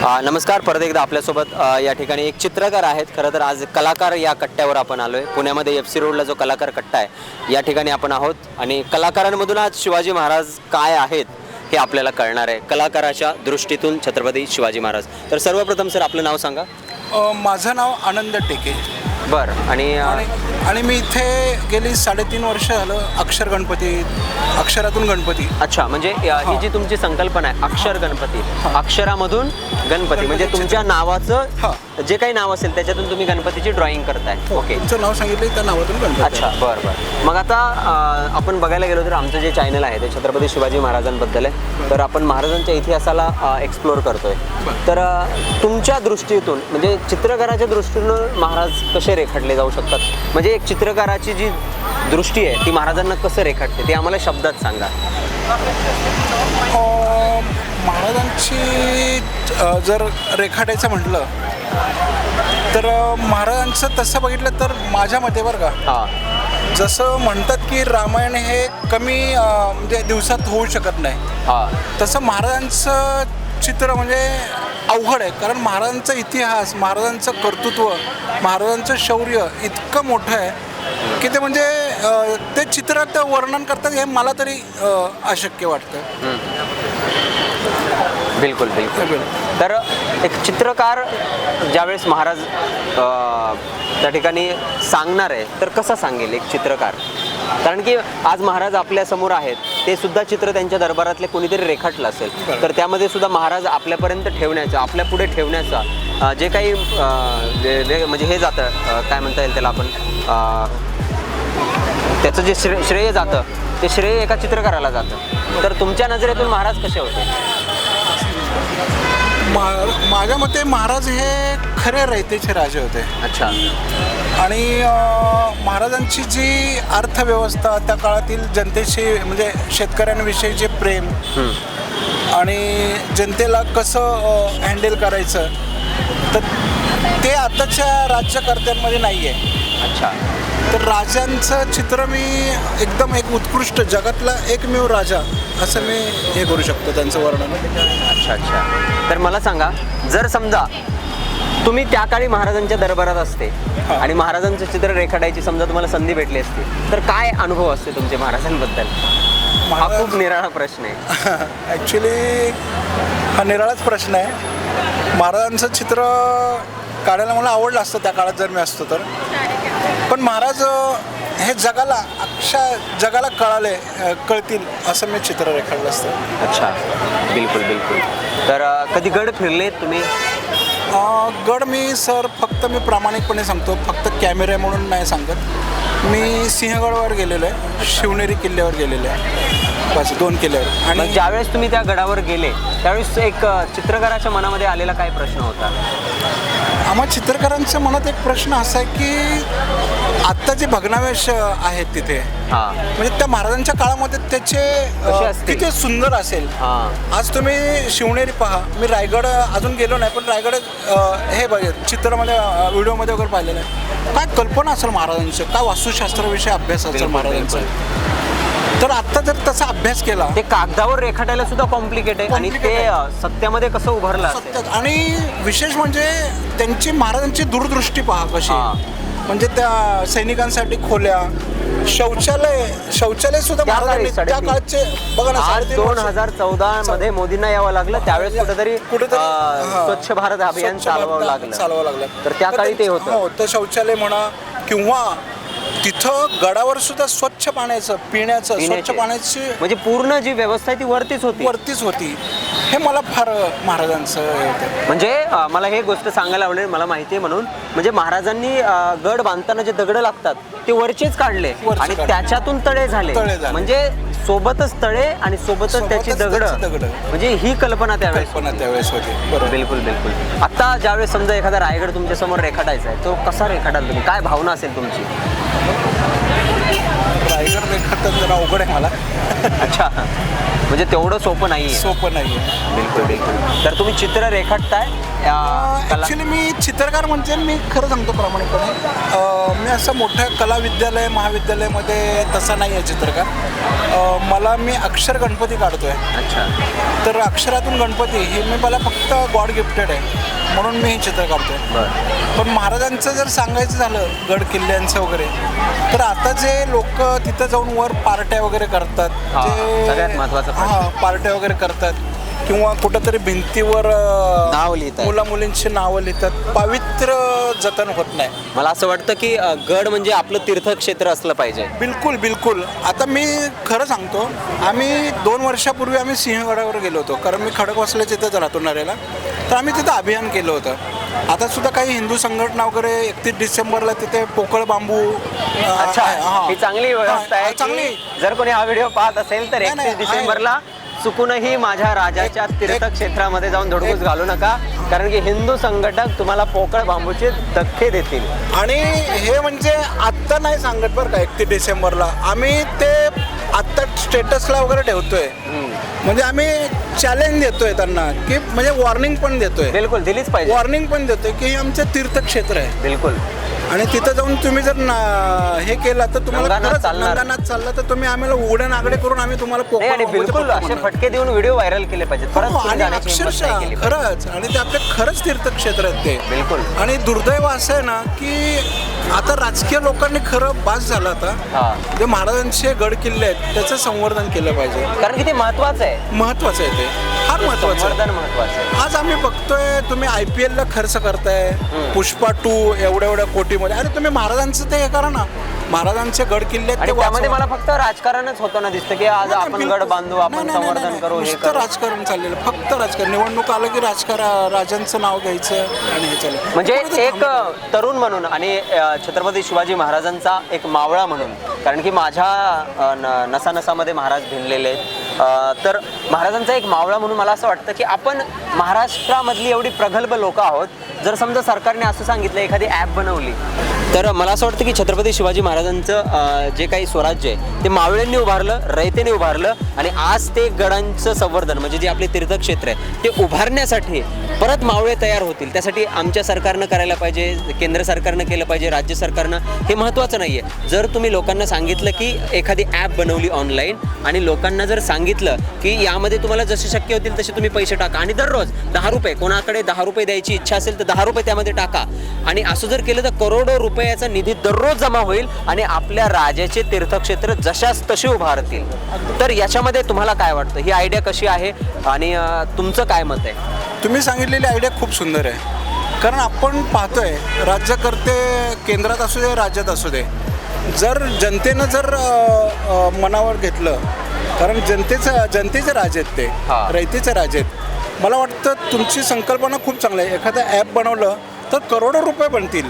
नमस्कार, परत एकदा आपल्यासोबत या ठिकाणी एक चित्रकार आहेत. खरं तर आज कलाकार या कट्ट्यावर आपण आलो आहे. पुण्यामध्ये FC रोडला जो कलाकार कट्टा आहे या ठिकाणी आपण आहोत आणि कलाकारांमधून आज शिवाजी महाराज काय आहेत हे आपल्याला कळणार आहे, कलाकाराच्या दृष्टीतून छत्रपती शिवाजी महाराज. तर सर्वप्रथम सर आपलं नाव सांगा. माझं नाव आनंद टेके. बरं. आणि मी इथे गेली 3.5 वर्ष झालं अक्षरातून गणपती. अच्छा, म्हणजे ही जी तुमची संकल्पना आहे अक्षर गणपती, अक्षरामधून गणपती म्हणजे तुमच्या नावाचं जे काही नाव असेल त्याच्यातून तुम्ही गणपतीची ड्रॉइंग करताय. ओके, तुमचं नाव सांगितलं त्या नावातून गणपती. अच्छा, बरं. मग आता आपण बघायला गेलो तर आमचं जे चॅनल आहे ते छत्रपती शिवाजी महाराजांबद्दल आहे. तर आपण महाराजांच्या इतिहासाला एक्सप्लोर करतोय. तर तुमच्या दृष्टीतून म्हणजे चित्रकाराच्या दृष्टीतून महाराज कसे रेखाटले जाऊ शकतात, म्हणजे एक चित्रकाराची जी दृष्टी आहे ती महाराजांना कसं रेखाटते ते आम्हाला शब्दात सांगा. महाराजांची जर रेखाटायचं म्हटलं तर महाराजांचं तसं बघितलं तर माझ्या मते बरं का, जसं म्हणतात की रामायण हे कमी म्हणजे दिवसात होऊ शकत नाही, तसं महाराजांचं चित्र म्हणजे अवघड आहे. कारण महाराजांचा इतिहास, महाराजांचं कर्तृत्व, महाराजांचं शौर्य इतकं मोठं आहे की ते म्हणजे ते चित्रात वर्णन करतात हे मला तरी अशक्य वाटतं. बिलकुल बिलकुल. तर एक चित्रकार ज्यावेळेस महाराज त्या ठिकाणी सांगणार आहे तर कसा सांगेल एक चित्रकार, कारण की आज महाराज आपल्या समोर आहेत, ते सुद्धा चित्र त्यांच्या दरबारातले कोणीतरी रेखाटलं असेल तर त्यामध्ये सुद्धा महाराज आपल्यापर्यंत ठेवण्याचं, आपल्या पुढे ठेवण्याचं जे काही म्हणजे हे जातं, काय म्हणता येईल त्याला आपण, त्याचं जे श्रेय जातं ते श्रेय एका चित्रकाराला जातं. तर तुमच्या नजरेतून महाराज कसे होते? माझ्या मते महाराज हे खरे रयतेचे राजे होते. अच्छा. आणि महाराजांची जी अर्थव्यवस्था, त्या काळातील जनतेशी म्हणजे शेतकऱ्यांविषयीचे प्रेम आणि जनतेला कसं हँडल करायचं तर ते आताच्या राज्यकर्त्यांमध्ये नाही आहे. अच्छा. तर राजांचं चित्र मी एकदम एक उत्कृष्ट, जगातला एकमेव राजा असं मी हे करू शकतो त्यांचं वर्णन. अच्छा अच्छा. तर मला सांगा, जर समजा तुम्ही त्या काळी महाराजांच्या दरबारात असते आणि महाराजांचं चित्र रेखाटायची समजा तुम्हाला संधी भेटली असती तर काय अनुभव असते तुमचे महाराजांबद्दल? हा खूप निराळा प्रश्न आहे. ॲक्च्युली हा निराळाच प्रश्न आहे. महाराजांचं चित्र काढायला मला आवडलं असतं त्या काळात जर मी असतो तर, पण महाराज हे जगाला कळतील असं मी चित्र रेखाटलं असतं. अच्छा, बिलकुल बिलकुल. तर कधी गड फिरलेत तुम्ही? गड मी सर फक्त मी प्रामाणिकपणे सांगतो, फक्त कॅमेरा म्हणून नाही सांगत, मी सिंहगडवर गेलेलो आहे, शिवनेरी किल्ल्यावर गेलेलो आहे, बस 2 किल्ल्यावर. आणि ज्यावेळेस तुम्ही त्या गडावर गेले त्यावेळेस एक चित्रकाराच्या मनामध्ये आलेला काय प्रश्न होता? आम्हा चित्रकारांच्या मनात एक प्रश्न असा आहे की आत्ता जे भग्नावशेष आहेत तिथे, म्हणजे त्या महाराजांच्या काळामध्ये त्याचे किती सुंदर असेल. आज तुम्ही शिवनेरी पहा, मी रायगड अजून गेलो नाही पण रायगड हे बघ चित्रामध्ये व्हिडिओमध्ये वगैरे पाहिलेलं आहे. काय कल्पना असेल महाराजांचं, काय वास्तुशास्त्राविषयी अभ्यास असेल महाराजांचा. तर आत्ता जर तसा अभ्यास केला, ते कागदावर रेखाटायला सुद्धा कॉम्प्लिकेट आहे आणि ते सत्यामध्ये कसं उभारलं असेल. आणि विशेष म्हणजे त्यांची महाराजांची दूरदृष्टी पहा कशी, म्हणजे त्या सैनिकांसाठी खोल्या, शौचालय सुद्धा महाराजांनी त्या काळचे बघा ना. 2014 मध्ये मोदींना यावं लागलं, त्यावेळेस कुठेतरी स्वच्छ भारत अभियान चालवावं लागलं. तर त्या काळी ते होतं. तर शौचालय म्हणा किंवा तिथं गडावर सुद्धा स्वच्छ पाण्याचं, पिण्याचं स्वच्छ पाण्याची म्हणजे पूर्ण जी व्यवस्था आहे ती वरतीच होती. हे मला फार महाराजांचं होतं. म्हणजे मला हे गोष्ट सांगायला आवडेल, मला माहिती आहे म्हणून. म्हणजे महाराजांनी गड बांधताना जे दगड लागतात ते वरचेच काढले आणि त्याच्यातून तळे झाले. म्हणजे सोबतच तळे आणि सोबतच त्याची दगड, म्हणजे ही कल्पना त्यावेळेस होती. बिलकुल बिलकुल. आता ज्यावेळेस समजा एखादा रायगड तुमच्या समोर रेखाटायचा आहे, तो कसा रेखाटाल तुम्ही? काय भावना असेल तुमची? रायगड रेखाटन जरा अवघड आहे मला. अच्छा, म्हणजे तेवढं सोपं नाही आहे. सोपं नाही आहे. बिलकुल बिलकुल. तर तुम्ही चित्र रेखाटताय कला ॲक्च्युली मी चित्रकार म्हणजे मी खरं सांगतो प्रामाणिकपणे, मी असं मोठ्या कला विद्यालय महाविद्यालयामध्ये तसा नाही आहे चित्रकार. मी अक्षर गणपती काढतो आहे. अच्छा. तर अक्षरातून गणपती हे मला फक्त गॉड गिफ्टेड आहे, म्हणून मी हे चित्र काढतो आहे. बरं. पण महाराजांचं जर सांगायचं झालं गड किल्ल्यांचं वगैरे, तर आता जे लोक तिथं जाऊन वर पार्ट्या वगैरे करतात, हा, सगळ्यात महत्त्वाचं पण. हां पार्ट्या वगैरे करतात किंवा कुठंतरी भिंतीवर नाव लिहितात, मुला मुलींची नावं लिहितात, पावित्र्य जतन होत नाही. मला असं वाटतं की गड म्हणजे आपलं तीर्थक्षेत्र असलं पाहिजे. बिलकुल बिलकुल. आता मी खरं सांगतो, आम्ही 2 वर्षापूर्वी आम्ही सिंहगडावर गेलो होतो, कारण मी खडकवासल्याच्या तिथंच राहतो नरेला. तर आम्ही तिथं अभियान केलं होतं. आता सुद्धा काही हिंदू संघटना वगैरे 31 डिसेंबरला तिथे पोकळ बांबू. अच्छा, ही चांगली व्यवस्था आहे. चांगली. की जर कोणी हा व्हिडिओ पाहत असेल तर नाही, 31 डिसेंबरला चुकूनही माझ्या राजाच्या तीर्थक्षेत्रामध्ये जाऊन धडकूस घालू नका, कारण की हिंदू संघटक तुम्हाला पोकळ बांबूचे धक्के देतील. आणि हे म्हणजे आत्ता नाही सांगत बरं का, 31 डिसेंबरला आम्ही ते आत्ता स्टेटसला वगैरे ठेवतोय. म्हणजे आम्ही चॅलेंज देतोय त्यांना, की म्हणजे वॉर्निंग पण देतोय. बिलकुल दिलीच पाहिजे. वॉर्निंग पण देतोय की हे आमचं तीर्थक्षेत्र आहे. बिलकुल. आणि तिथं जाऊन तुम्ही जर हे केलं तर तुम्हाला नंगानाथ खरंच चालणार. नंगानाथ चाललं तर तुम्ही आम्हाला उघड्या नागडे करून आम्ही तुम्हाला नाही, आणि बिलकुल असे फटके देऊन व्हिडिओ व्हायरल केले पाहिजेत. परत हो, तुम्ही आणि जाण्याची हिंमत नाही अक्षरशः केली पाहिजे. खरंच, आणि ते आपले खरंच तीर्थक्षेत्र आहेत ते. बिलकुल. आणि दुर्दैव असं आहे ना की आता राजकीय लोकांनी खरं बास झालं आता. हा. जे महाराजांचे गड किल्ले आहेत त्याचं संवर्धन केलं पाहिजे. कारण की ते महत्वाचं आहे. महत्वाचं आहे ते, फार महत्वाचं आहे. संवर्धन महत्वाचं आहे. आज आम्ही बघतोय तुम्ही IPL ला खर्च करताय, पुष्पा 2 एवढ्या कोटीमध्ये. अरे तुम्ही महाराजांचं ते हे करा ना, महाराजांचे गड किल्ले आहेत आणि ते त्यामध्ये वाचवा. मला फक्त राजकारणच होतं ना दिसतं की आज नाही, आपण बिलकुल. गड बांधू, आपण नाही, नाही, नाही, संवर्धन नाही. करू, हे नुसतं करू. राजकारण चाललेलं, फक्त राजकारण. निवडणूक आलं की राजांचं नाव घ्यायचं आणि हे चाललं. म्हणजे कोणी ते एक तरुण म्हणून आणि छत्रपती शिवाजी महाराजांचा एक मावळा म्हणून, कारण की माझ्या नसानसामध्ये महाराज भिनलेले आहेत, तर महाराजांचा एक मावळा म्हणून मला असं वाटतं की आपण महाराष्ट्रामधली एवढी प्रगल्भ लोक आहोत. जर समजा सरकारने असं सांगितलं एखादी ॲप बनवली, तर मला असं वाटतं की छत्रपती शिवाजी महाराजांचं जे काही स्वराज्य आहे ते मावळ्यांनी उभारलं, रयतेने उभारलं, आणि आज ते गडांचं संवर्धन म्हणजे जे आपले तीर्थक्षेत्र आहे ते उभारण्यासाठी परत मावळे तयार होतील. त्यासाठी आमच्या सरकारनं करायला पाहिजे, केंद्र सरकारनं केलं पाहिजे, राज्य सरकारनं. हे महत्त्वाचं नाही आहे. जर तुम्ही लोकांना सांगितलं की एखादी ॲप बनवली ऑनलाईन आणि लोकांना जर सांगितलं की यामध्ये तुम्हाला जसे शक्य होतील तसे तुम्ही पैसे टाका, आणि दररोज 10 रुपये, कोणाकडे 10 रुपये द्यायची इच्छा असेल तर 10 रुपये त्यामध्ये टाका, आणि असं जर केलं तर करोडो रुपयाचा निधी दररोज जमा होईल आणि आपल्या राजाचे तीर्थक्षेत्र जशाच तसे उभारतील. तर याच्यामध्ये तुम्हाला काय वाटतं, ही आयडिया कशी आहे आणि तुमचं काय मत आहे? तुम्ही सांगितलेली आयडिया खूप सुंदर आहे. कारण आपण पाहतोय राज्यकर्ते केंद्रात असू दे राज्यात असू दे, जर जनतेनं जर मनावर घेतलं, कारण जनतेचे राजे आहेत ते, हा. रयतेचे राजे आहेत. मला वाटतं तुमची संकल्पना खूप चांगली आहे. एखादं ॲप बनवलं तर करोडो रुपये बनतील.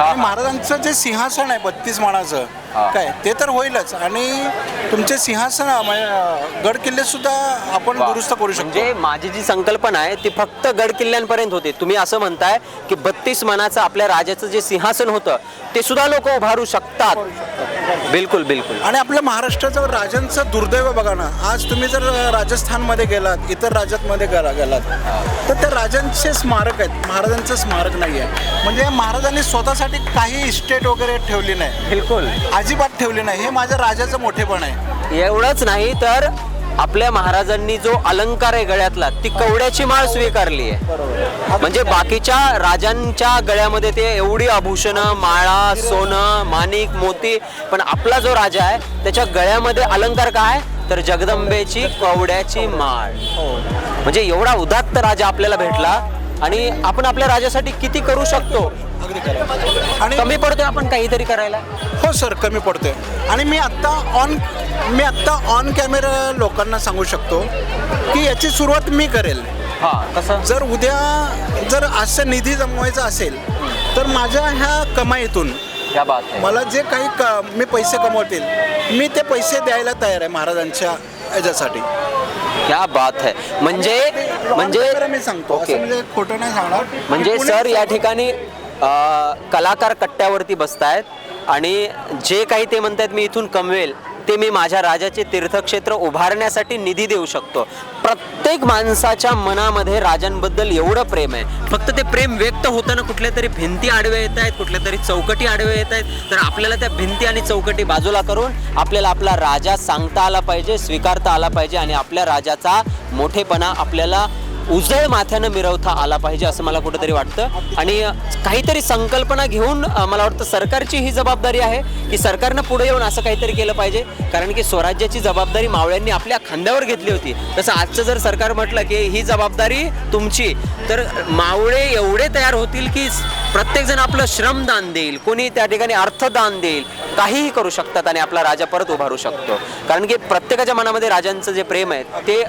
आणि महाराजांचं जे सिंहासन आहे 32 माळाचं, काय ते तर होईलच, आणि तुमचे सिंहासन गड किल्ले सुद्धा आपण दुरुस्त करू शकतो. म्हणजे माझी जी संकल्पना आहे ती फक्त गड किल्ल्यांपर्यंत होते. तुम्ही असं म्हणताय की 32 मानाचं आपल्या राजाचं जे सिंहासन होतं ते सुद्धा लोक उभारू शकतात. बिलकुल बिलकुल. आणि आपल्या महाराष्ट्राचं राजांचं दुर्दैव बघा ना, आज तुम्ही जर राजस्थानमध्ये गेलात, इतर राज्यामध्ये गेलात, तर त्या राजांचे स्मारक आहेत, महाराजांचं स्मारक नाही आहे. म्हणजे महाराजांनी स्वतःसाठी काही इस्टेट वगैरे ठेवली नाही, बिलकुल अजिबात ठेवली नाही. हे माझ्या राजाचं मोठेपण आहे. एवढंच नाही तर आपल्या महाराजांनी जो अलंकार आहे गळ्यातला, ती कवड्याची माळ स्वीकारली आहे. म्हणजे बाकीच्या राजांच्या गळ्यामध्ये ते एवढी आभूषणं, माळा, सोनं, माणिक, मोती, पण आपला जो राजा आहे त्याच्या गळ्यामध्ये अलंकार काय, तर जगदंबेची कवड्याची माळ. म्हणजे एवढा उदात्त राजा आपल्याला भेटला, आणि आपण आपल्या राजासाठी किती करू शकतो. आणि कमी पडतोय आपण काहीतरी करायला. हो सर, कमी पडतोय. आणि मी आत्ता ऑन कॅमेरा लोकांना सांगू शकतो की याची सुरुवात मी करेल. हा, कसं? जर उद्या जर असं निधी जमवायचा असेल तर माझ्या ह्या कमाईतून क्या बात आहे. मला जे काही मी पैसे कमवतील, मी ते पैसे द्यायला तयार आहे महाराजांच्या याच्यासाठी. क्या बात है. म्हणजे मी सांगतो, ओके. म्हणजे खोटं नाही सांगणार. म्हणजे सर या ठिकाणी कलाकार कट्ट्यावरती बसतायत आणि जे काही ते म्हणतात मी इथून कमवेल ते मी माझ्या राजाचे तीर्थक्षेत्र उभारण्यासाठी निधी देऊ शकतो. प्रत्येक माणसाच्या मनामध्ये राजांबद्दल एवढं प्रेम आहे. फक्त ते प्रेम व्यक्त होताना कुठल्या तरी भिंती आडव्या येत आहेत, कुठल्या तरी चौकटी आडव्या येत आहेत. तर आपल्याला त्या भिंती आणि चौकटी बाजूला करून आपल्याला आपला राजा सांगता आला पाहिजे, स्वीकारता आला पाहिजे आणि आपल्या राजाचा मोठेपणा आपल्याला उजळ माथ्यानं मिरवता आला पाहिजे असं मला कुठेतरी वाटतं. आणि काहीतरी संकल्पना घेऊन मला वाटतं सरकारची ही जबाबदारी आहे की सरकारनं पुढे येऊन असं काहीतरी केलं पाहिजे. कारण की स्वराज्याची जबाबदारी मावळ्यांनी आपल्या खांद्यावर घेतली होती. तसं आजचं जर सरकार म्हटलं की ही जबाबदारी तुमची, तर मावळे एवढे तयार होतील की प्रत्येकजण आपलं श्रमदान देईल, कोणी त्या ठिकाणी अर्थदान देईल, काहीही करू शकतात आणि आपला राजा परत उभारू शकतो. कारण की प्रत्येकाच्या मनामध्ये राजांचं जे प्रेम आहे ते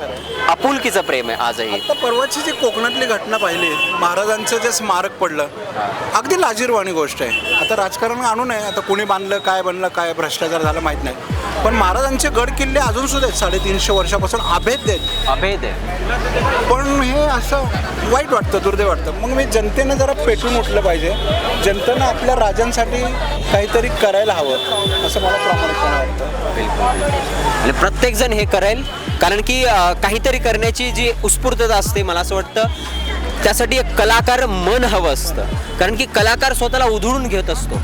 आपुलकीचं प्रेम आहे आजही. आता परवाची जी कोकणातली घटना पाहिली, महाराजांचं जे स्मारक पडलं, अगदी लाजीरवाणी गोष्ट आहे. आता राजकारण आणू नये, आता कोणी बांधलं, काय बनलं, काय भ्रष्टाचार झाला माहीत नाही, पण महाराजांचे गड किल्ले अजून सुद्धा आहेत 350 वर्षापासून अभेद आहेत. अभेद आहे. पण हे असं वाईट वाटतं, दुर्दैव वाटतं. मग मी जनतेनं जरा पेटून उठलं पाहिजे, जनतेनं आपल्या राजांसाठी काहीतरी करायला हवं असं मला प्रामाणिकपणे वाटतं. आणि प्रत्येकजण हे करेल, कारण की काहीतरी करण्याची जी उत्स्फूर्तता असते, मला असं वाटतं त्यासाठी एक कलाकार मन हवं असतं. कारण की कलाकार स्वतःला उधळून घेत असतो.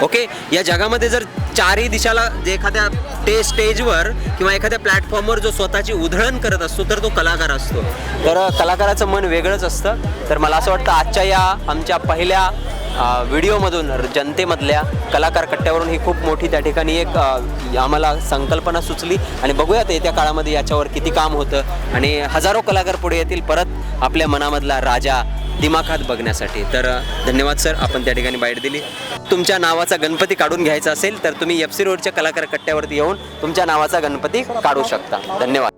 ओके, या जगामध्ये जर चारही दिशाला जे एखाद्या स्टेजवर किंवा एखाद्या प्लॅटफॉर्मवर जो स्वतःची उधळण करत असतो तर तो कलाकार असतो. तर कलाकाराचं मन वेगळंच असतं. तर मला असं वाटतं आजच्या या आमच्या पहिल्या व्हिडिओमधून जनतेमधल्या कलाकार कट्ट्यावरून ही खूप मोठी त्या ठिकाणी एक आम्हाला संकल्पना सुचली. आणि बघूयात येत्या काळामध्ये याच्यावर किती काम होतं आणि हजारो कलाकार पुढे येतील परत आपल्या मनामधला राजा दिमाखात बघण्यासाठी. तर धन्यवाद सर, आपण त्या ठिकाणी बाईट दिली. तुमच्या नावाचा गणपती काढून घ्यायचा असेल तर तुम्ही FC रोडच्या कलाकार कट्ट्यावरती येऊन तुमच्या नावाचा गणपती काढू शकता. धन्यवाद.